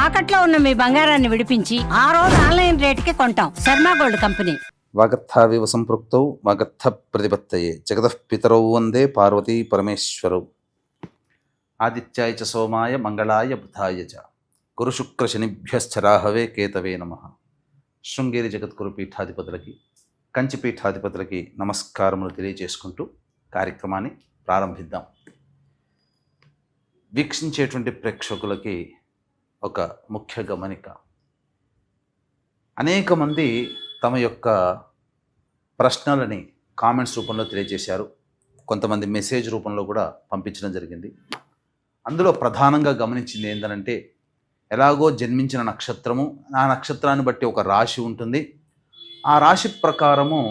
తాకట్లో ఉన్న మీ బంగారాన్ని విడిపించి ఆ రోజు ఆన్లైన్ రేటుకి కొంటాం. Sharma gold company. వాగర్థావివ సంపృక్తౌ వాగర్థ ప్రతిపత్తయే జగతః పితరౌ వందే పార్వతీ పరమేశ్వరౌ. ఆదిత్యాయ చ సోమాయ మంగళాయ బుధాయ చ గురుశుక్రశనిభ్యశ్చరాహవే కేతవే నమః. శృంగేరి జగద్గురు పీఠాధిపతులకి, కంచి పీఠాధిపతులకి నమస్కారములు తెలియజేసుకుంటూ కార్యక్రమాన్ని ప్రారంభిద్దాం. వీక్షించేటువంటి ప్రేక్షకులకి ఒక ముఖ్య గమనిక. అనేక మంది తమ యొక్క ప్రశ్నలని కామెంట్స్ రూపంలో తెలియజేశారు. కొంతమంది మెసేజ్ రూపంలో కూడా పంపించడం జరిగింది. అందులో ప్రధానంగా గమనించింది ఏంటంటే, ఎలాగో జన్మించిన నక్షత్రము, ఆ నక్షత్రాన్ని బట్టి ఒక రాశి ఉంటుంది, ఆ రాశి ప్రకారము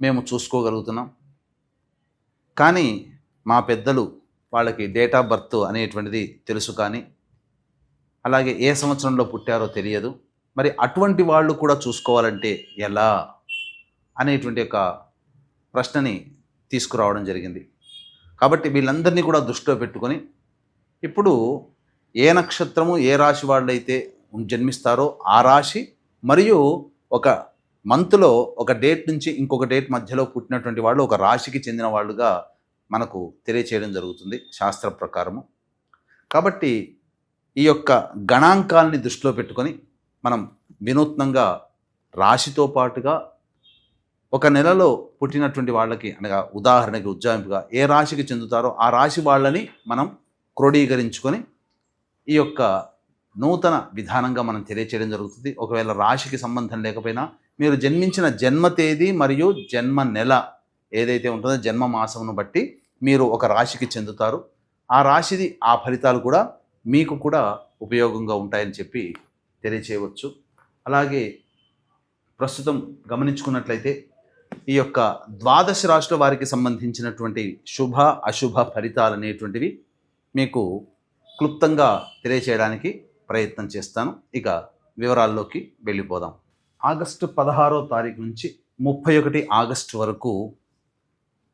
మేము చూసుకోగలుగుతున్నాం. కానీ మా పెద్దలు వాళ్ళకి డేట్ ఆఫ్ బర్త్ అనేటువంటిది తెలుసు, కానీ అలాగే ఏ సంవత్సరంలో పుట్టారో తెలియదు. మరి అటువంటి వాళ్ళు కూడా చూసుకోవాలంటే ఎలా అనేటువంటి ఒక ప్రశ్నని తీసుకురావడం జరిగింది. కాబట్టి వీళ్ళందరినీ కూడా దృష్టిలో పెట్టుకొని, ఇప్పుడు ఏ నక్షత్రము ఏ రాశి వాళ్ళైతే జన్మిస్తారో ఆ రాశి మరియు ఒక మంత్లో ఒక డేట్ నుంచి ఇంకొక డేట్ మధ్యలో పుట్టినటువంటి వాళ్ళు ఒక రాశికి చెందిన వాళ్ళుగా మనకు తెలియచేయడం జరుగుతుంది శాస్త్ర ప్రకారము. కాబట్టి ఈ యొక్క గణాంకాలని దృష్టిలో పెట్టుకొని మనం వినూత్నంగా రాశితో పాటుగా ఒక నెలలో పుట్టినటువంటి వాళ్ళకి, అనగా ఉదాహరణకి ఉజ్జాయింపుగా ఏ రాశికి చెందుతారో ఆ రాశి వాళ్ళని మనం క్రోడీకరించుకొని ఈ యొక్క నూతన విధానంగా మనం తెలియచేయడం జరుగుతుంది. ఒకవేళ రాశికి సంబంధం లేకపోయినా మీరు జన్మించిన జన్మ తేదీ మరియు జన్మ నెల ఏదైతే ఉంటుందో జన్మ మాసమును బట్టి మీరు ఒక రాశికి చెందుతారు. ఆ రాశిది ఆ ఫలితాలు కూడా మీకు కూడా ఉపయోగంగా ఉంటాయని చెప్పి తెలియచేయవచ్చు. అలాగే ప్రస్తుతం గమనించుకున్నట్లయితే ఈ యొక్క ద్వాదశ రాశుల వారికి సంబంధించినటువంటి శుభ అశుభ ఫలితాలు అనేటువంటివి మీకు క్లుప్తంగా తెలియచేయడానికి ప్రయత్నం చేస్తాను. ఇక వివరాల్లోకి వెళ్ళిపోదాం. ఆగస్టు 16వ తారీఖు నుంచి 31 ఆగస్టు వరకు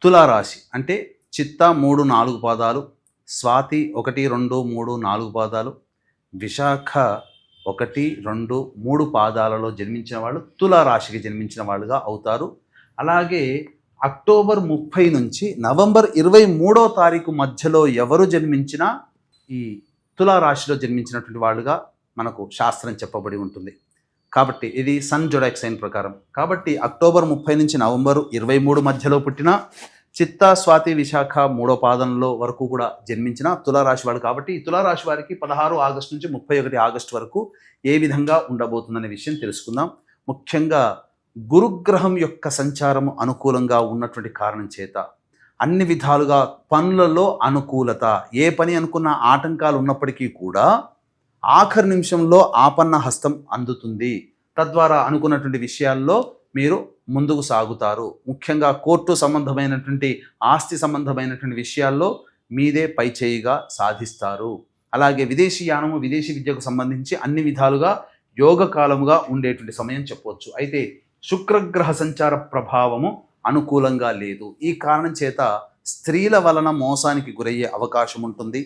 తులారాశి అంటే చిత్త 3, 4 పాదాలు, స్వాతి 1, 2, 3, 4 పాదాలు, విశాఖ 1, 2, 3 పాదాలలో జన్మించిన వాళ్ళు తులారాశికి జన్మించిన వాళ్ళుగా అవుతారు. అలాగే అక్టోబర్ 30 నుంచి నవంబర్ 23వ తారీఖు మధ్యలో ఎవరు జన్మించినా ఈ తులారాశిలో జన్మించినటువంటి వాళ్ళుగా మనకు శాస్త్రం చెప్పబడి ఉంటుంది. కాబట్టి ఇది సన్ జొడాక్ సైన్ ప్రకారం. కాబట్టి అక్టోబర్ 30 నుంచి నవంబర్ 23 మధ్యలో పుట్టిన చిత్త, స్వాతి, విశాఖ 3వ పాదంలో వరకు కూడా జన్మించిన తులారాశి వాళ్ళు. కాబట్టి ఈ తులారాశి వారికి 16 ఆగస్టు నుంచి 31 ఆగస్టు వరకు ఏ విధంగా ఉండబోతుందనే విషయం తెలుసుకుందాం. ముఖ్యంగా గురుగ్రహం యొక్క సంచారము అనుకూలంగా ఉన్నటువంటి కారణం చేత అన్ని విధాలుగా పనులలో అనుకూలత, ఏ పని అనుకున్న ఆటంకాలు ఉన్నప్పటికీ కూడా ఆఖరి నిమిషంలో ఆపన్న హస్తం అందుతుంది. తద్వారా అనుకున్నటువంటి విషయాల్లో మీరు ముందుకు సాగుతారు. ముఖ్యంగా కోర్టు సంబంధమైనటువంటి, ఆస్తి సంబంధమైనటువంటి విషయాల్లో మీదే పైచేయిగా సాధిస్తారు. అలాగే విదేశీ యానము, విదేశీ విద్యకు సంబంధించి అన్ని విధాలుగా యోగకాలముగా ఉండేటువంటి సమయం చెప్పవచ్చు. అయితే శుక్రగ్రహ సంచార ప్రభావము అనుకూలంగా లేదు. ఈ కారణం చేత స్త్రీల వలన మోసానికి గురయ్యే అవకాశం ఉంటుంది.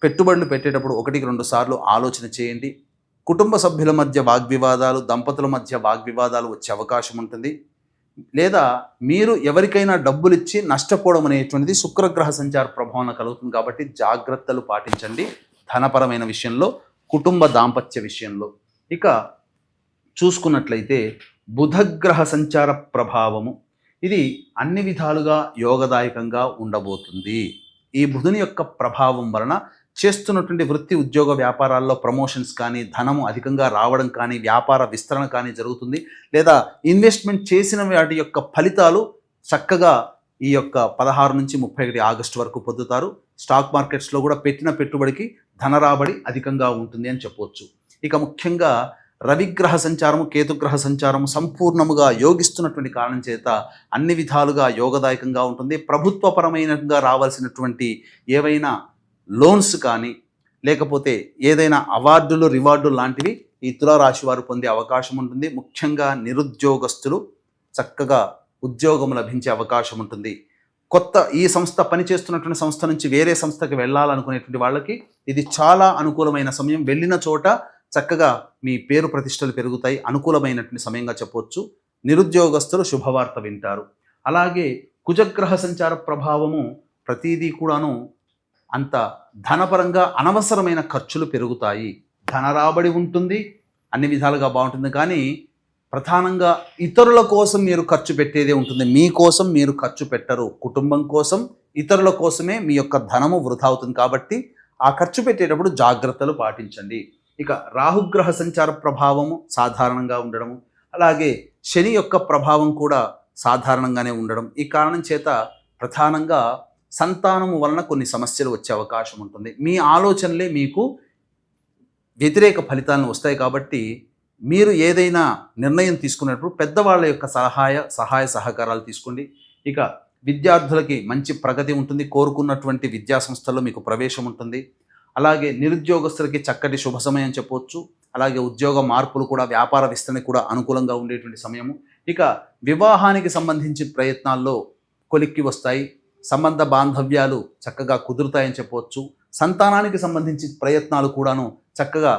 పెట్టుబడులు పెట్టేటప్పుడు 1-2 సార్లు ఆలోచన చేయండి. కుటుంబ సభ్యుల మధ్య వాగ్వివాదాలు, దంపతుల మధ్య వాగ్వివాదాలు వచ్చే అవకాశం ఉంటుంది. లేదా మీరు ఎవరికైనా డబ్బులు ఇచ్చి నష్టపోవడం అనేటువంటిది శుక్రగ్రహ సంచార ప్రభావం కలుగుతుంది. కాబట్టి జాగ్రత్తలు పాటించండి ధనపరమైన విషయంలో, కుటుంబ దాంపత్య విషయంలో. ఇక చూసుకున్నట్లయితే బుధగ్రహ సంచార ప్రభావము ఇది అన్ని విధాలుగా యోగదాయకంగా ఉండబోతుంది. ఈ బుధుని యొక్క ప్రభావం వలన చేస్తున్నటువంటి వృత్తి, ఉద్యోగ, వ్యాపారాల్లో ప్రమోషన్స్ కానీ, ధనము అధికంగా రావడం కానీ, వ్యాపార విస్తరణ కానీ జరుగుతుంది. లేదా ఇన్వెస్ట్మెంట్ చేసిన వాటి యొక్క ఫలితాలు చక్కగా ఈ యొక్క 16 నుంచి 31 ఆగస్టు వరకు పొందుతారు. స్టాక్ మార్కెట్స్లో కూడా పెట్టిన పెట్టుబడికి ధన రాబడి అధికంగా ఉంటుంది అని చెప్పవచ్చు. ఇక ముఖ్యంగా రవిగ్రహ సంచారము, కేతుగ్రహ సంచారము సంపూర్ణముగా యోగిస్తున్నటువంటి కారణం చేత అన్ని విధాలుగా యోగదాయకంగా ఉంటుంది. ప్రభుత్వపరమైనగా రావాల్సినటువంటి ఏవైనా లోన్స్ కానీ, లేకపోతే ఏదైనా అవార్డులు, రివార్డులు లాంటివి ఈ తులారాశి వారు పొందే అవకాశం ఉంటుంది. ముఖ్యంగా నిరుద్యోగస్తులు చక్కగా ఉద్యోగం లభించే అవకాశం ఉంటుంది. కొత్త ఈ సంస్థ పనిచేస్తున్నటువంటి సంస్థ నుంచి వేరే సంస్థకి వెళ్ళాలనుకునేటువంటి వాళ్ళకి ఇది చాలా అనుకూలమైన సమయం. వెళ్ళిన చోట చక్కగా మీ పేరు ప్రతిష్టలు పెరుగుతాయి. అనుకూలమైనటువంటి సమయంగా చెప్పవచ్చు. నిరుద్యోగస్తులు శుభవార్త వింటారు. అలాగే కుజగ్రహ సంచార ప్రభావము ప్రతిదీ కూడాను అంత ధనపరంగా అనవసరమైన ఖర్చులు పెరుగుతాయి. ధన రాబడి ఉంటుంది, అన్ని విధాలుగా బాగుంటుంది. కానీ ప్రధానంగా ఇతరుల కోసం మీరు ఖర్చు పెట్టేదే ఉంటుంది. మీకోసం మీరు ఖర్చు పెట్టరు. కుటుంబం కోసం, ఇతరుల కోసమే మీ యొక్క ధనము వృధా అవుతుంది. కాబట్టి ఆ ఖర్చు పెట్టేటప్పుడు జాగ్రత్తలు పాటించండి. ఇక రాహుగ్రహ సంచార ప్రభావము సాధారణంగా ఉండడము, అలాగే శని యొక్క ప్రభావం కూడా సాధారణంగానే ఉండడం. ఈ కారణం చేత ప్రధానంగా సంతానము వలన కొన్ని సమస్యలు వచ్చే అవకాశం ఉంటుంది. మీ ఆలోచనలే మీకు వ్యతిరేక ఫలితాలను వస్తాయి. కాబట్టి మీరు ఏదైనా నిర్ణయం తీసుకున్నప్పుడు పెద్దవాళ్ళ యొక్క సహాయ సహకారాలు తీసుకోండి. ఇక విద్యార్థులకి మంచి ప్రగతి ఉంటుంది. కోరుకున్నటువంటి విద్యా సంస్థల్లో మీకు ప్రవేశం ఉంటుంది. అలాగే నిరుద్యోగస్తులకి చక్కటి శుభ సమయం చెప్పవచ్చు. అలాగే ఉద్యోగ మార్పులు కూడా, వ్యాపార విస్తరణ కూడా అనుకూలంగా ఉండేటువంటి సమయము. ఇక వివాహానికి సంబంధించి ప్రయత్నాల్లో కొలిక్కి వస్తాయి. సంబంధ బాంధవ్యాలు చక్కగా కుదురుతాయని చెప్పవచ్చు. సంతానానికి సంబంధించి ప్రయత్నాలు కూడాను చక్కగా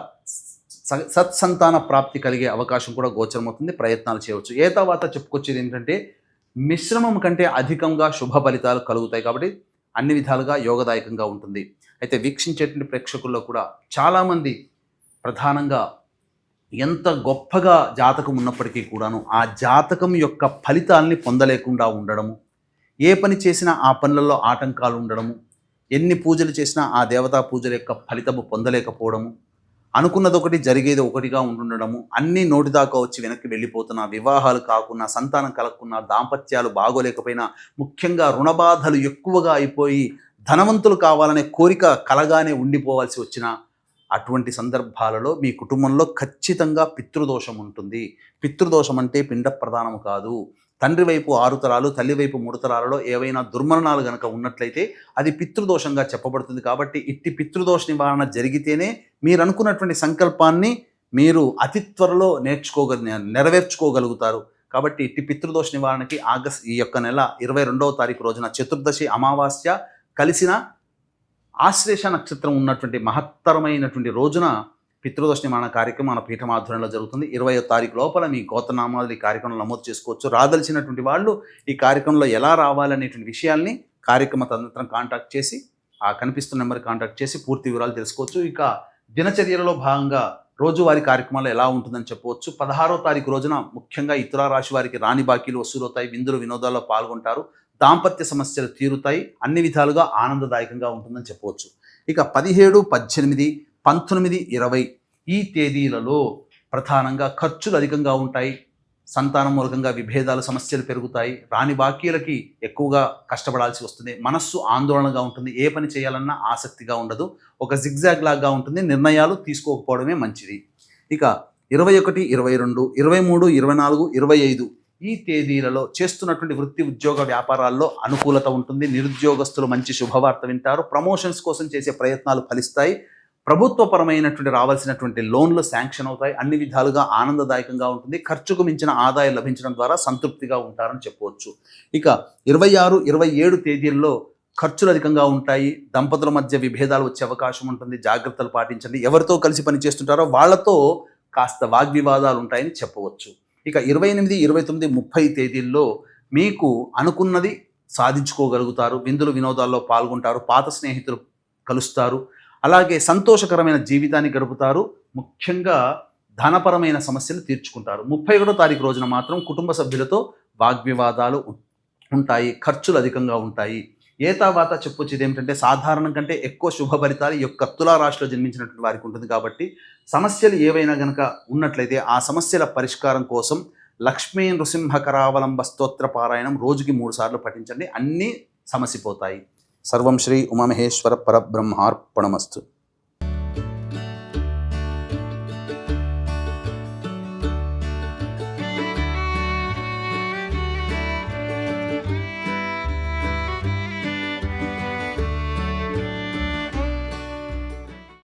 సత్సంతాన ప్రాప్తి కలిగే అవకాశం కూడా గోచరమవుతుంది. ప్రయత్నాలు చేయవచ్చు. ఏ తర్వాత చెప్పుకొచ్చేది ఏంటంటే మిశ్రమం కంటే అధికంగా శుభ ఫలితాలు కలుగుతాయి. కాబట్టి అన్ని విధాలుగా యోగదాయకంగా ఉంటుంది. అయితే వీక్షించేటువంటి ప్రేక్షకుల్లో కూడా చాలామంది ప్రధానంగా ఎంత గొప్పగా జాతకం ఉన్నప్పటికీ కూడాను ఆ జాతకం యొక్క ఫలితాలని పొందలేకుండా ఉండడము, ఏ పని చేసినా ఆ పనులలో ఆటంకాలు ఉండడము, ఎన్ని పూజలు చేసినా ఆ దేవతా పూజల యొక్క ఫలితము పొందలేకపోవడము, అనుకున్నది ఒకటి జరిగేది ఒకటిగా ఉంటుండడము, అన్నీ నోటిదాకా వచ్చి వెనక్కి వెళ్ళిపోతున్నా, వివాహాలు కాకున్నా, సంతానం కలగకున్నా, దాంపత్యాలు బాగోలేకపోయినా, ముఖ్యంగా రుణబాధలు ఎక్కువగా అయిపోయి ధనవంతులు కావాలనే కోరిక కలగానే ఉండిపోవాల్సి వచ్చిన అటువంటి సందర్భాలలో మీ కుటుంబంలో ఖచ్చితంగా పితృదోషం ఉంటుంది. పితృదోషం అంటే పిండ ప్రదానం కాదు. తండ్రి వైపు 6 తరాలు, తల్లి వైపు 3 తరాలలో ఏవైనా దుర్మరణాలు గనక ఉన్నట్లయితే అది పితృదోషంగా చెప్పబడుతుంది. కాబట్టి ఇట్టి పితృదోష నివారణ జరిగితేనే మీరు అనుకున్నటువంటి సంకల్పాన్ని మీరు అతి త్వరలో నెరవేర్చుకోగలుగుతారు. కాబట్టి ఇట్టి పితృదోష నివారణకి ఈ యొక్క నెల 22వ తారీఖు రోజున చతుర్దశి అమావాస్య కలిసిన ఆశ్లేష నక్షత్రం ఉన్నటువంటి మహత్తరమైనటువంటి రోజున పితృదోష నివారణ కార్యక్రమం మన పీఠం ఆధ్వర్యంలో జరుగుతుంది. 20వ తారీఖు లోపల మీ గోత్రనామాలు ఈ కార్యక్రమంలో నమోదు చేసుకోవచ్చు. రాదలిచినటువంటి వాళ్ళు ఈ కార్యక్రమంలో ఎలా రావాలనేటువంటి విషయాల్ని కార్యక్రమ తదనంతరం కాంటాక్ట్ చేసి ఆ కనిపిస్తున్న నెంబర్ కాంటాక్ట్ చేసి పూర్తి వివరాలు తెలుసుకోవచ్చు. ఇక దినచర్యలలో భాగంగా రోజువారీ కార్యక్రమాలు ఎలా ఉంటుందని చెప్పవచ్చు. 16వ తారీఖు రోజున ముఖ్యంగా ఈ తులారాశి వారికి రాని బాకీలు వసూలవుతాయి. విందులు వినోదాల్లో పాల్గొంటారు. దాంపత్య సమస్యలు తీరుతాయి. అన్ని విధాలుగా ఆనందదాయకంగా ఉంటుందని చెప్పవచ్చు. ఇక 17, 18, 19, 20 ఈ తేదీలలో ప్రధానంగా ఖర్చులు అధికంగా ఉంటాయి. సంతానం మూలకంగా విభేదాలు, సమస్యలు పెరుగుతాయి. రాని బాకీలకి ఎక్కువగా కష్టపడాల్సి వస్తుంది. మనస్సు ఆందోళనగా ఉంటుంది. ఏ పని చేయాలన్నా ఆసక్తిగా ఉండదు. ఒక జిగ్జాగ్ లాగా ఉంటుంది. నిర్ణయాలు తీసుకోకపోవడమే మంచిది. ఇక 21, 22, 23, 24, 25 ఈ తేదీలలో చేస్తున్నటువంటి వృత్తి, ఉద్యోగ, వ్యాపారాల్లో అనుకూలత ఉంటుంది. నిరుద్యోగస్తులు మంచి శుభవార్త వింటారు. ప్రమోషన్స్ కోసం చేసే ప్రయత్నాలు ఫలిస్తాయి. ప్రభుత్వపరమైనటువంటి రావాల్సినటువంటి లోన్లు శాంక్షన్ అవుతాయి. అన్ని విధాలుగా ఆనందదాయకంగా ఉంటుంది. ఖర్చుకు మించిన ఆదాయం లభించడం ద్వారా సంతృప్తిగా ఉంటారని చెప్పవచ్చు. ఇక 26, 27 తేదీల్లో ఖర్చులు అధికంగా ఉంటాయి. దంపతుల మధ్య విభేదాలు వచ్చే అవకాశం ఉంటుంది. జాగ్రత్తలు పాటించండి. ఎవరితో కలిసి పనిచేస్తుంటారో వాళ్ళతో కాస్త వాగ్వివాదాలు ఉంటాయని చెప్పవచ్చు. ఇక 28, 29, 30 తేదీల్లో మీకు అనుకున్నది సాధించుకోగలుగుతారు. విందులు వినోదాల్లో పాల్గొంటారు. పాత స్నేహితులు కలుస్తారు. అలాగే సంతోషకరమైన జీవితాన్ని గడుపుతారు. ముఖ్యంగా ధనపరమైన సమస్యలు తీర్చుకుంటారు. 31వ తారీఖు రోజున మాత్రం కుటుంబ సభ్యులతో వాగ్వివాదాలు ఉంటాయి. ఖర్చులు అధికంగా ఉంటాయి. ఏ తర్వాత చెప్పొచ్చేది ఏమిటంటే సాధారణం కంటే ఎక్కువ శుభ ఫలితాలు ఈ యొక్క తులారాశిలో జన్మించినటువంటి వారికి ఉంటుంది. కాబట్టి సమస్యలు ఏవైనా గనక ఉన్నట్లయితే ఆ సమస్యల పరిష్కారం కోసం లక్ష్మీ నృసింహకరావలంబ స్తోత్ర పారాయణం రోజుకి 3 సార్లు పఠించండి. అన్నీ సమసిపోతాయి. సర్వం శ్రీ ఉమామహేశ్వర పరబ్రహ్మార్పణమస్తు.